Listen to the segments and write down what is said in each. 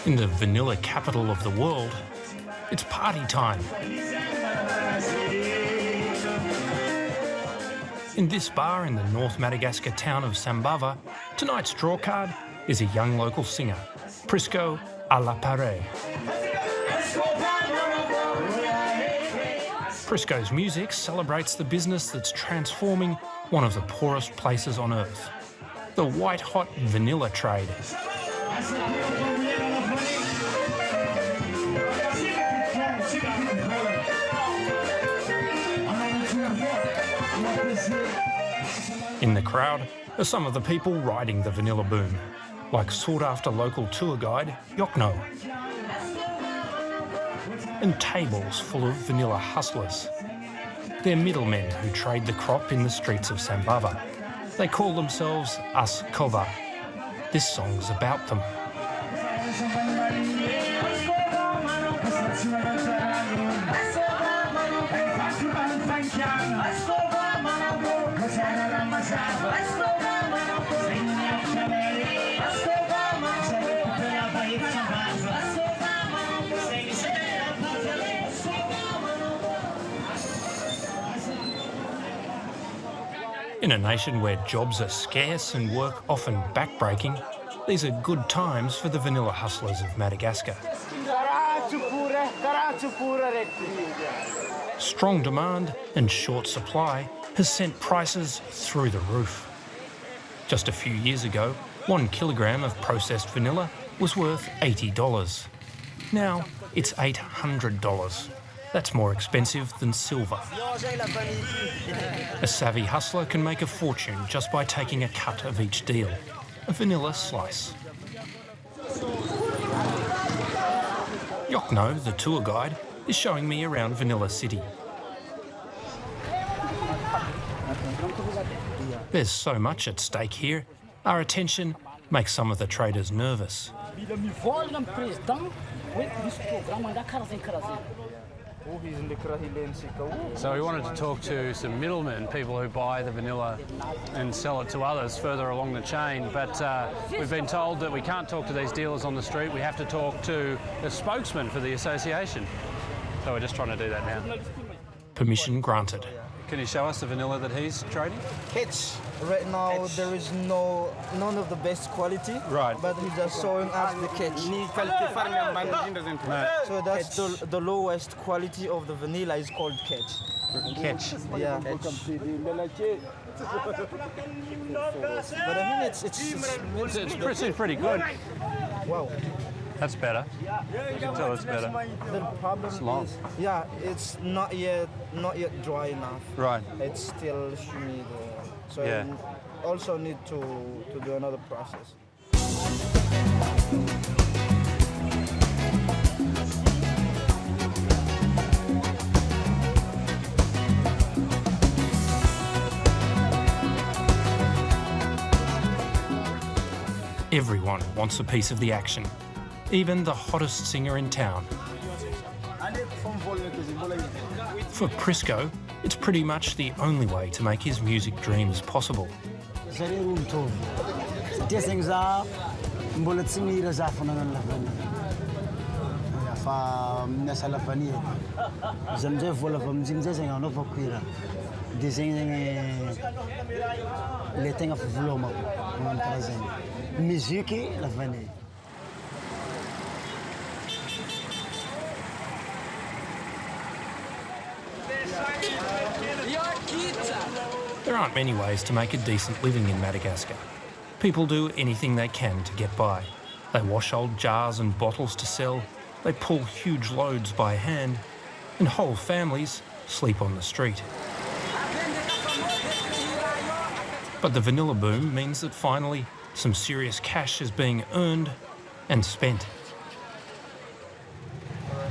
In the vanilla capital of the world, it's party time. In this bar in the North Madagascar town of Sambava, tonight's draw card is a young local singer, Prisco à la Pare. Prisco's music celebrates the business that's transforming one of the poorest places on earth, the white-hot vanilla trade. In the crowd are some of the people riding the vanilla boom, like sought-after local tour guide Yokno, and tables full of vanilla hustlers. They're middlemen who trade the crop in the streets of Sambava. They call themselves Us Kova. This song's about them. In a nation where jobs are scarce and work often backbreaking, these are good times for the vanilla hustlers of Madagascar. Strong demand and short supply has sent prices through the roof. Just a few years ago, 1 kilogram of processed vanilla was worth $80. Now it's $800. That's more expensive than silver. A savvy hustler can make a fortune just by taking a cut of each deal, a vanilla slice. Yokno, the tour guide, is showing me around Vanilla City. There's so much at stake here, our attention makes some of the traders nervous. So we wanted to talk to some middlemen, people who buy the vanilla and sell it to others further along the chain, but we've been told that we can't talk to these dealers on the street, we have to talk to the spokesman for the association. So we're just trying to do that now. Permission granted. Can you show us the vanilla that he's trading? Catch. Right now there is none of the best quality. Right. But he's just showing us the catch. So that's the lowest quality of the vanilla is called catch. Catch. Yeah. But I mean It's pretty good. wow. That's better. You can tell it's better. The problem long. is, yeah, it's not yet dry enough. Right. It's still humid. So Yeah. you also need to do another process. Everyone wants a piece of the action, even the hottest singer in town. For Prisco, it's pretty much the only way to make his music dreams possible. There aren't many ways to make a decent living in Madagascar. People do anything they can to get by. They wash old jars and bottles to sell, they pull huge loads by hand, and whole families sleep on the street. But the vanilla boom means that finally some serious cash is being earned and spent.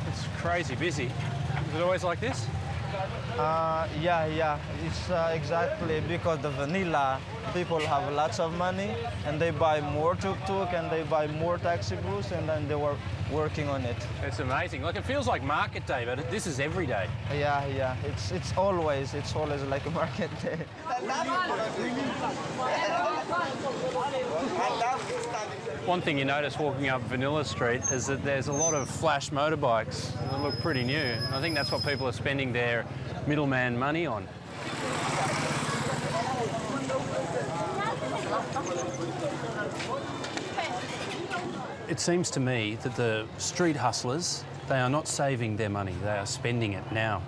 It's crazy busy. Is it always like this? Yeah. It's exactly because the vanilla, people have lots of money and they buy more tuk-tuk and they buy more taxi bus and then they were working on it. It's amazing. Like, it feels like market day, but this is every day. Yeah. It's always like a market day. One thing you notice walking up Vanilla Street is that there's a lot of flash motorbikes that look pretty new. And I think that's what people are spending their middleman money on. It seems to me that the street hustlers, they are not saving their money, they are spending it now.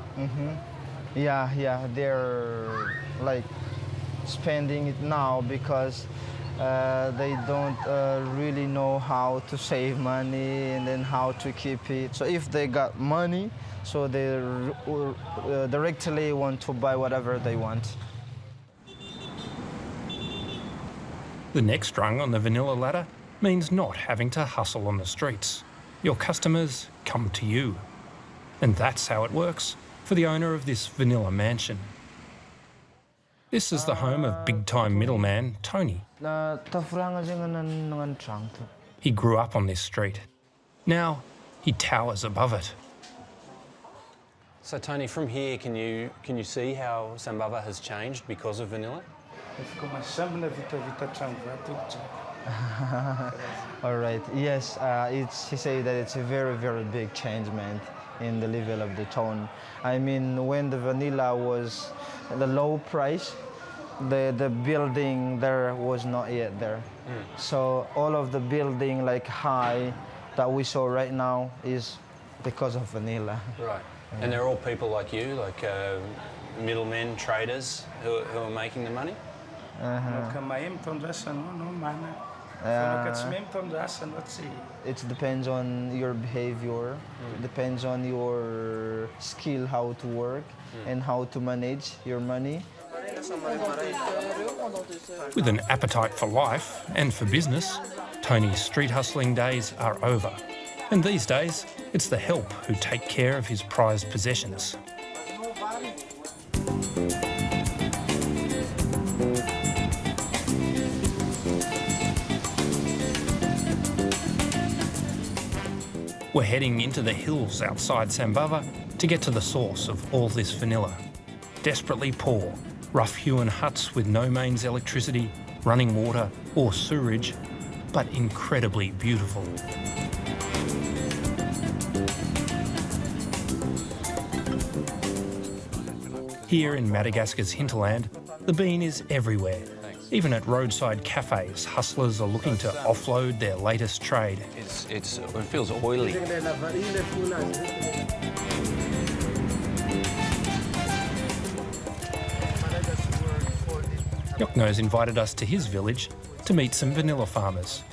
Yeah, they're like spending it now because they don't really know how to save money and then how to keep it. So if they got money, so they directly want to buy whatever they want. The next rung on the vanilla ladder means not having to hustle on the streets. Your customers come to you. And that's how it works for the owner of this vanilla mansion. This is the home of big-time middleman Tony. He grew up on this street. Now he towers above it. So Tony, from here, can you see how Sambava has changed because of vanilla? All right. Yes, he said that it's a very, very big changement in the level of the town. I mean, when the vanilla was the low price, the building there was not yet there. So all of the building like high that we saw right now is because of vanilla. Right. And they're all people like you, like middlemen, traders who are making the money? It depends on your behavior, depends on your skill, how to work and how to manage your money. With an appetite for life and for business, Tony's street hustling days are over. And these days, it's the help who take care of his prized possessions. We're heading into the hills outside Sambava to get to the source of all this vanilla. Desperately poor, rough-hewn huts with no mains electricity, running water or sewerage, but incredibly beautiful. Here in Madagascar's hinterland, the bean is everywhere. Even at roadside cafes, hustlers are looking to offload their latest trade. It feels oily. Yokno's invited us to his village to meet some vanilla farmers.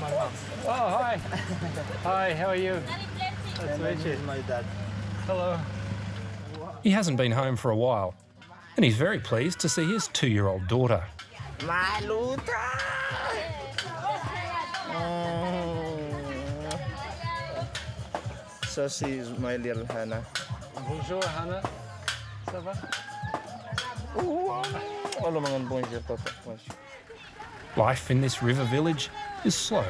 Oh, hi. Hi, how are you? Nice to meet you. My dad. Hello. He hasn't been home for a while, and he's very pleased to see his 2-year-old daughter. So she's my little Hannah. Bonjour, Hannah. Ça va? Life in this river village is slow.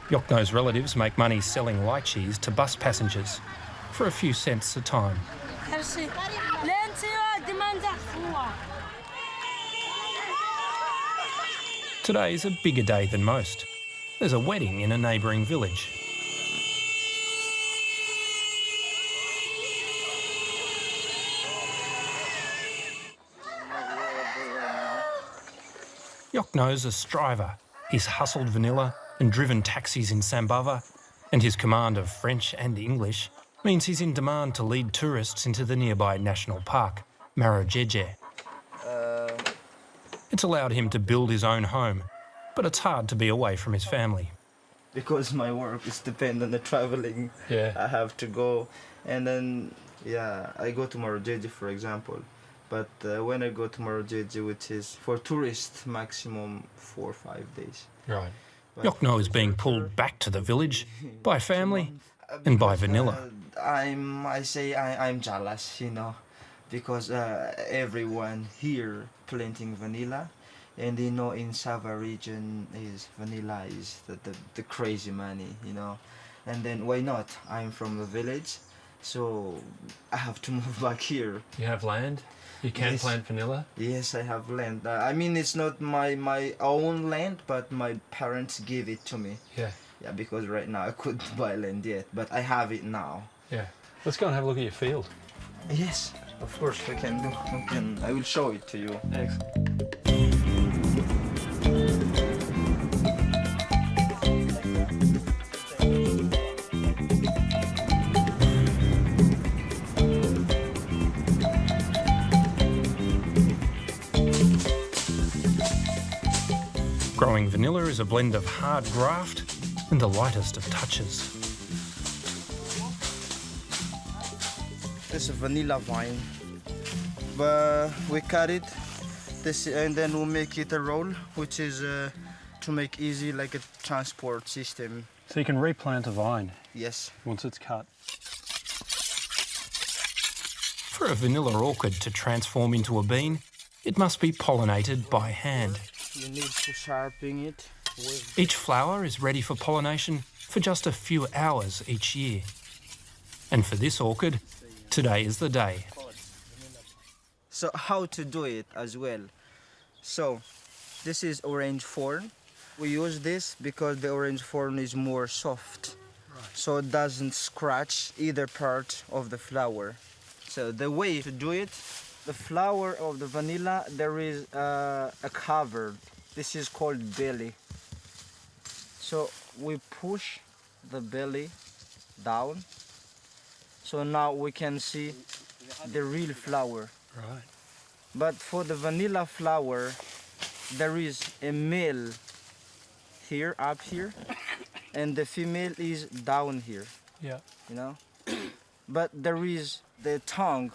Yokno's relatives make money selling lychees to bus passengers for a few cents a time. Today's a bigger day than most. There's a wedding in a neighbouring village. Yokno's a striver. He's hustled vanilla and driven taxis in Sambava, and his command of French and English means he's in demand to lead tourists into the nearby national park, Madagascar. It's allowed him to build his own home, but it's hard to be away from his family. Because my work is dependent on the traveling, I have to go. And then, I go to Madagascar, for example. But when I go to Madagascar, which is for tourists, maximum 4 or 5 days. Right. Yokno is being pulled back to the village by family and by vanilla. I'm jealous, you know, because everyone here planting vanilla, and you know in Sava region is vanilla is the crazy money, you know, and then why not? I'm from the village, so I have to move back here. You have land? You can Yes. plant vanilla? Yes, I have land. I mean, it's not my own land, but my parents gave it to me. Yeah. Yeah, because right now I couldn't buy land yet, but I have it now. Yeah. Let's go and have a look at your field. Yes, of course we can do. I will show it to you. Growing vanilla is a blend of hard graft and the lightest of touches. This is a vanilla vine, but we cut it, and then we'll make it a roll, which is to make easy like a transport system. So you can replant a vine Yes. once it's cut. For a vanilla orchid to transform into a bean, it must be pollinated by hand. You need to sharpen it with. Each flower is ready for pollination for just a few hours each year. And for this orchid, today is the day. So how to do it as well? So this is orange thorn. We use this because the orange thorn is more soft, so it doesn't scratch either part of the flower. So the way to do it, the flower of the vanilla, there is a cover. This is called belly. So we push the belly down. So now we can see the real flower. Right. But for the vanilla flower, there is a male here, up here, and the female is down here, Yeah. you know? But there is the tongue,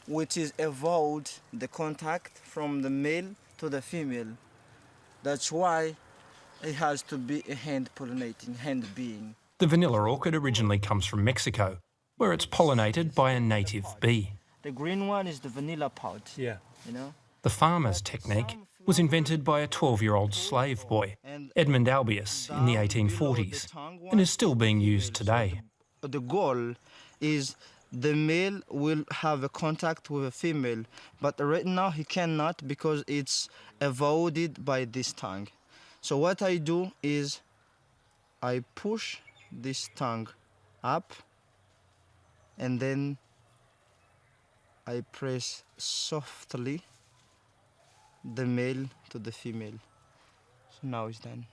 which is evolved the contact from the male to the female. That's why it has to be a hand pollinating, hand being. The vanilla orchid originally comes from Mexico, where it's pollinated by a native bee. The green one is the vanilla pod, Yeah. you know? The farmer's technique was invented by a 12-year-old slave boy, Edmund Albius, in the 1840s, and is still being used today. The goal is the male will have a contact with a female, but right now he cannot because it's avoided by this tongue. So what I do is I push this tongue up and then I press softly the male to the female. So now it's done.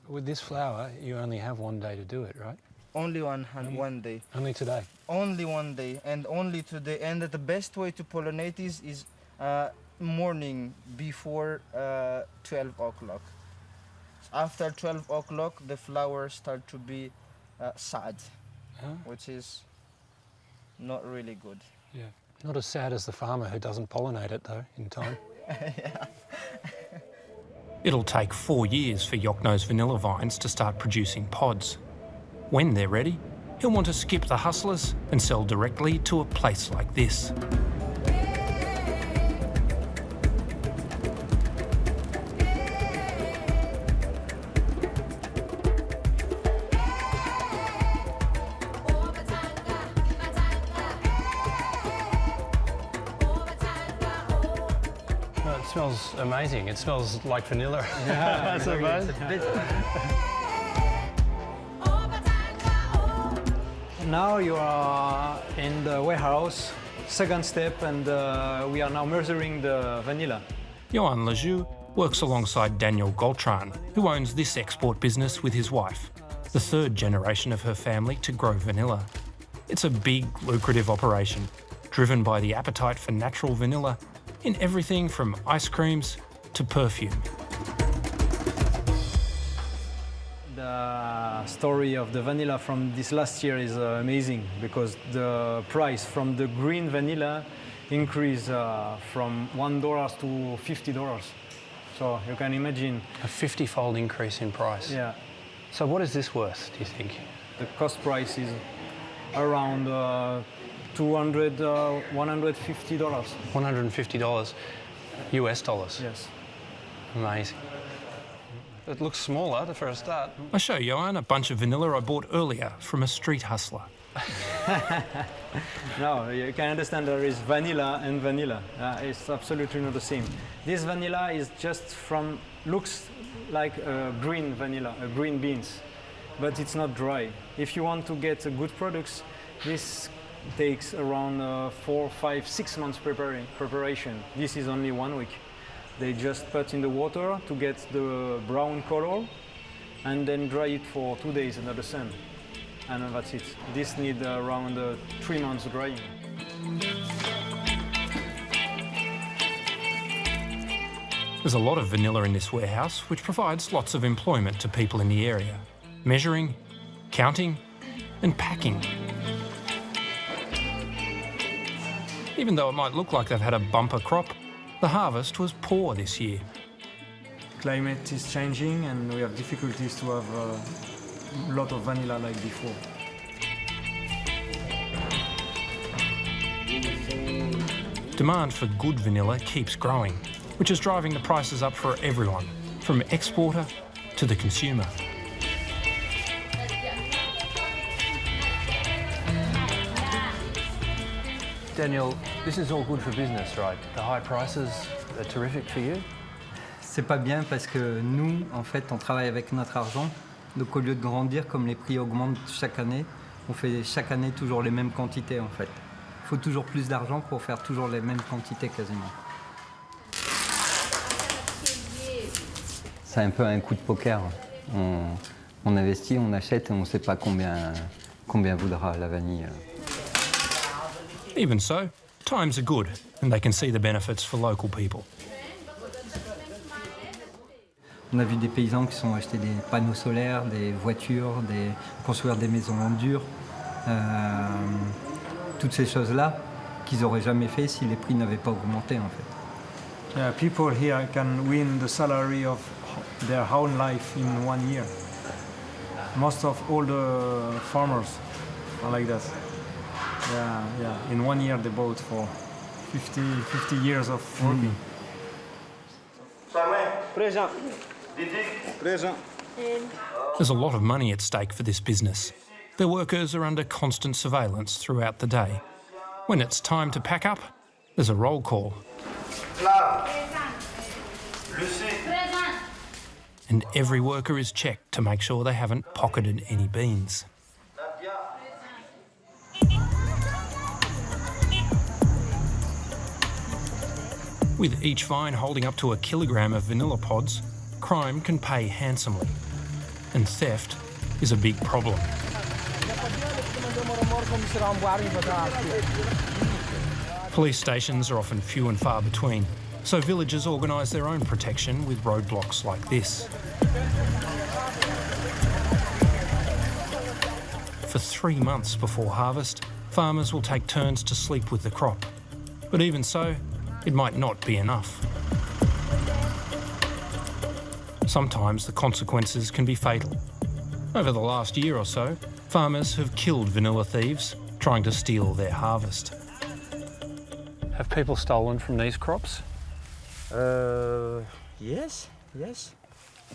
With this flower, you only have one day to do it, right? Only one day. Only today. Only one day and only today. And the best way to pollinate is morning before 12 o'clock. After 12 o'clock, the flowers start to be sad, which is not really good. Yeah. Not as sad as the farmer who doesn't pollinate it, though, in time. Yeah. It'll take 4 years for Yokno's vanilla vines to start producing pods. When they're ready, he'll want to skip the hustlers and sell directly to a place like this. No, it smells amazing. It smells like vanilla. Yeah, I suppose. Now you are in the warehouse, second step, and we are now measuring the vanilla. Johan Lejeune works alongside Daniel Goltran, who owns this export business with his wife, the third generation of her family to grow vanilla. It's a big, lucrative operation, driven by the appetite for natural vanilla in everything from ice creams to perfume. The story of the vanilla from this last year is amazing because the price from the green vanilla increased from $1 to $50. So you can imagine. A 50-fold increase in price. Yeah. So what is this worth, do you think? The cost price is around $200, $150. $150 US dollars. Yes. Amazing. It looks smaller for a start. I show Johan a bunch of vanilla I bought earlier from a street hustler. No, you can understand there is vanilla and vanilla. It's absolutely not the same. This vanilla is just looks like green vanilla, green beans, but it's not dry. If you want to get good products, this takes around 4, 5, 6 months preparation. This is only 1 week. They just put in the water to get the brown color and then dry it for 2 days under the sun. And that's it. This needs around 3 months drying. There's a lot of vanilla in this warehouse, which provides lots of employment to people in the area. Measuring, counting, and packing. Even though it might look like they've had a bumper crop, the harvest was poor this year. Climate is changing and we have difficulties to have a lot of vanilla like before. Demand for good vanilla keeps growing, which is driving the prices up for everyone, from exporter to the consumer. Daniel, this is all good for business, right? The high prices are terrific for you? C'est pas bien parce que nous, en fait, on travaille avec notre argent. Donc au lieu de grandir comme les prix augmentent chaque année, on fait chaque année toujours les mêmes quantités en fait. Il faut toujours plus d'argent pour faire toujours les mêmes quantités quasiment. C'est un peu un coup de poker. On investit, on achète et on ne sait pas combien voudra la vanille. Even so, times are good, and they can see the benefits for local people. On a vu des paysans qui sont achetés des panneaux solaires, des voitures, construire des maisons en dur. Toutes ces choses-là qu'ils n'auraient jamais fait si les prix n'avaient pas augmenté en fait. Yeah, people here can win the salary of their whole life in 1 year. Most of all the farmers are like that. Yeah. In 1 year they bought for 50 years of working. Présent. Présent. There's a lot of money at stake for this business. Their workers are under constant surveillance throughout the day. When it's time to pack up, there's a roll call. And every worker is checked to make sure they haven't pocketed any beans. With each vine holding up to 1 kilogram of vanilla pods, crime can pay handsomely. And theft is a big problem. Police stations are often few and far between, so villagers organise their own protection with roadblocks like this. For 3 months before harvest, farmers will take turns to sleep with the crop. But even so, it might not be enough. Sometimes the consequences can be fatal. Over the last year or so, farmers have killed vanilla thieves trying to steal their harvest. Have people stolen from these crops? Yes.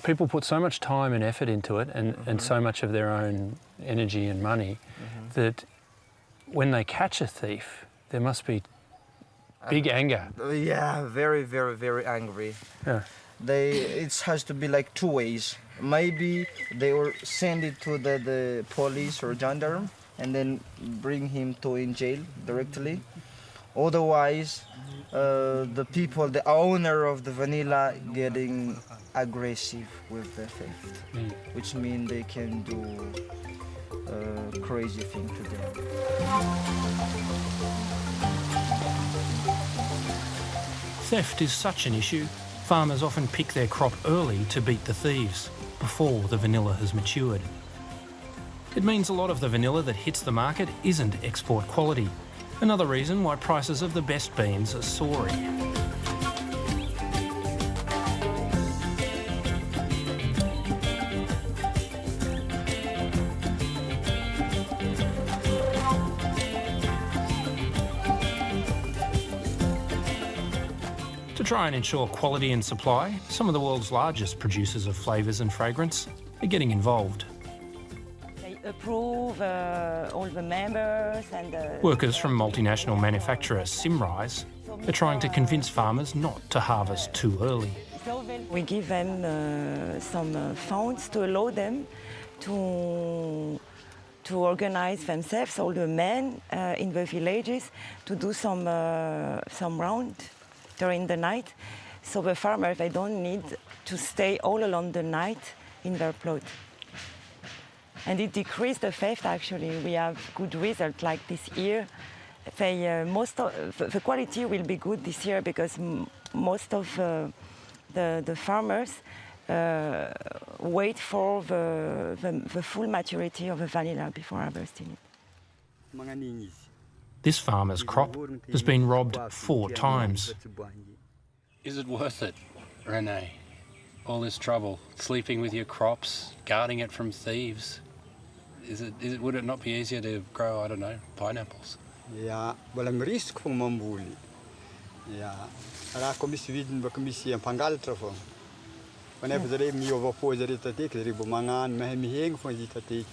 People put so much time and effort into it and so much of their own energy and money that when they catch a thief, there must be big anger. Yeah, very, very, very angry. Yeah. It has to be like 2 ways. Maybe they will send it to the police or gendarme and then bring him in jail directly. Otherwise, the owner of the vanilla getting aggressive with the theft, which means they can do crazy thing to them. Theft is such an issue, farmers often pick their crop early to beat the thieves, before the vanilla has matured. It means a lot of the vanilla that hits the market isn't export quality, another reason why prices of the best beans are soaring. To try and ensure quality and supply, some of the world's largest producers of flavours and fragrance are getting involved. They approve all the members and... Workers from multinational manufacturer Simrise are trying to convince farmers not to harvest too early. We give them some funds to allow them to organize themselves, all the men in the villages, to do some round during the night. So the farmers, they don't need to stay all along the night in their plot. And it decreased the theft, actually. We have good results like this year. The quality will be good this year because most of the farmers wait for the full maturity of the vanilla before harvesting it. This farmer's crop has been robbed 4 times. Is it worth it, Renee? All this trouble, sleeping with your crops, guarding it from thieves. Would it not be easier to grow, I don't know, pineapples? Ja, walang risk kung mambuli. Ja, ara komissi vidin ba komissi ang pangaltra fo. Whenever the rem yo vapo zari tatik, zari bumangan mahemi heng fo zitatik.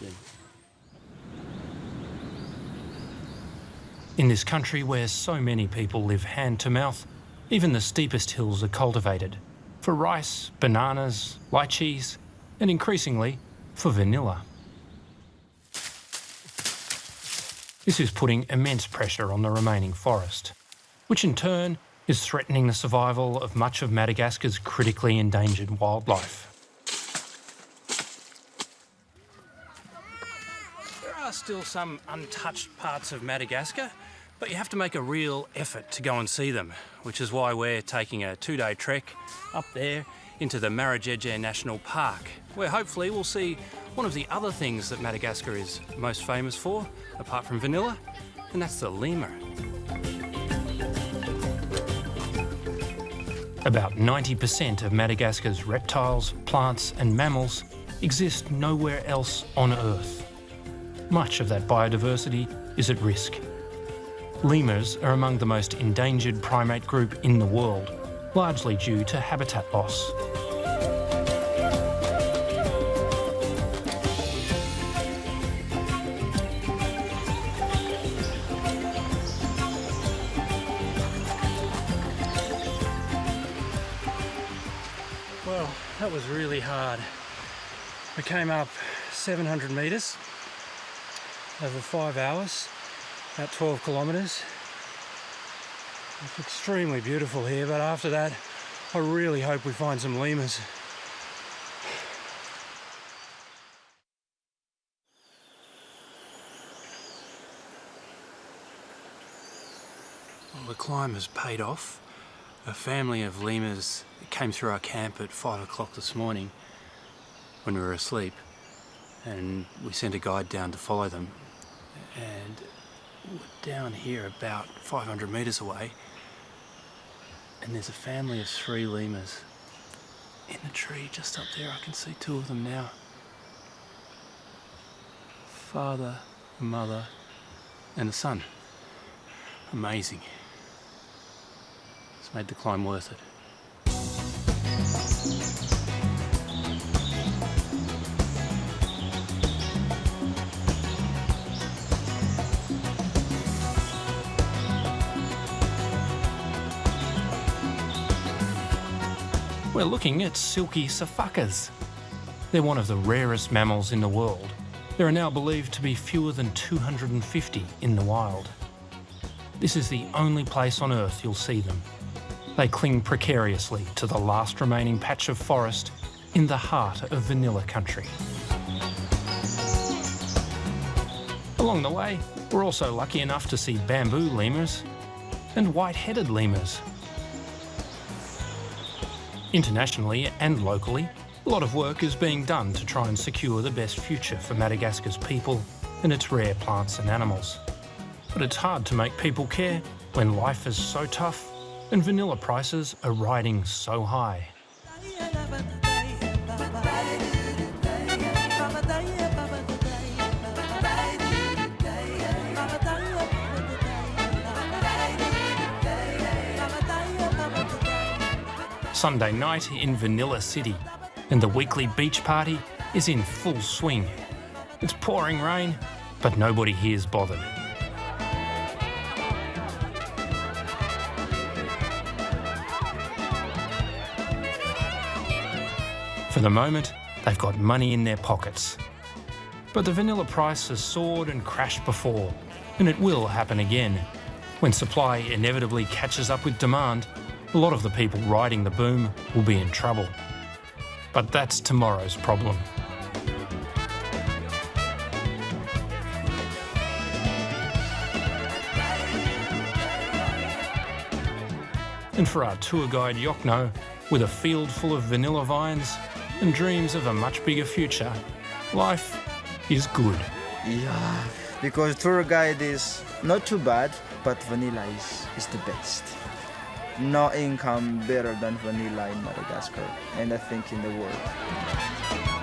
In this country where so many people live hand to mouth, even the steepest hills are cultivated for rice, bananas, lychees, and increasingly for vanilla. This is putting immense pressure on the remaining forest, which in turn is threatening the survival of much of Madagascar's critically endangered wildlife. There are still some untouched parts of Madagascar, but you have to make a real effort to go and see them, which is why we're taking a 2-day trek up there into the Madagascar National Park, where hopefully we'll see one of the other things that Madagascar is most famous for, apart from vanilla, and that's the lemur. About 90% of Madagascar's reptiles, plants and mammals exist nowhere else on Earth. Much of that biodiversity is at risk. Lemurs are among the most endangered primate group in the world, largely due to habitat loss. Well, that was really hard. We came up 700 metres over 5 hours, about 12 kilometres. It's extremely beautiful here, but after that, I really hope we find some lemurs. Well, the climb has paid off. A family of lemurs came through our camp at 5 o'clock this morning when we were asleep, and we sent a guide down to follow them. And we're down here about 500 metres away, and there's a family of 3 lemurs in the tree just up there. I can see 2 of them now. Father, mother, and a son. Amazing. It's made the climb worth it. We're looking at silky safakas. They're one of the rarest mammals in the world. There are now believed to be fewer than 250 in the wild. This is the only place on Earth you'll see them. They cling precariously to the last remaining patch of forest in the heart of vanilla country. Along the way, we're also lucky enough to see bamboo lemurs and white-headed lemurs. Internationally and locally, a lot of work is being done to try and secure the best future for Madagascar's people and its rare plants and animals. But it's hard to make people care when life is so tough and vanilla prices are riding so high. Sunday night in Vanilla City, and the weekly beach party is in full swing. It's pouring rain, but nobody here's bothered. For the moment, they've got money in their pockets. But the vanilla price has soared and crashed before, and it will happen again. When supply inevitably catches up with demand, a lot of the people riding the boom will be in trouble. But that's tomorrow's problem. And for our tour guide Yokno, with a field full of vanilla vines and dreams of a much bigger future, life is good. Yeah, because tour guide is not too bad, but vanilla is the best. No income better than vanilla in Madagascar, and I think in the world.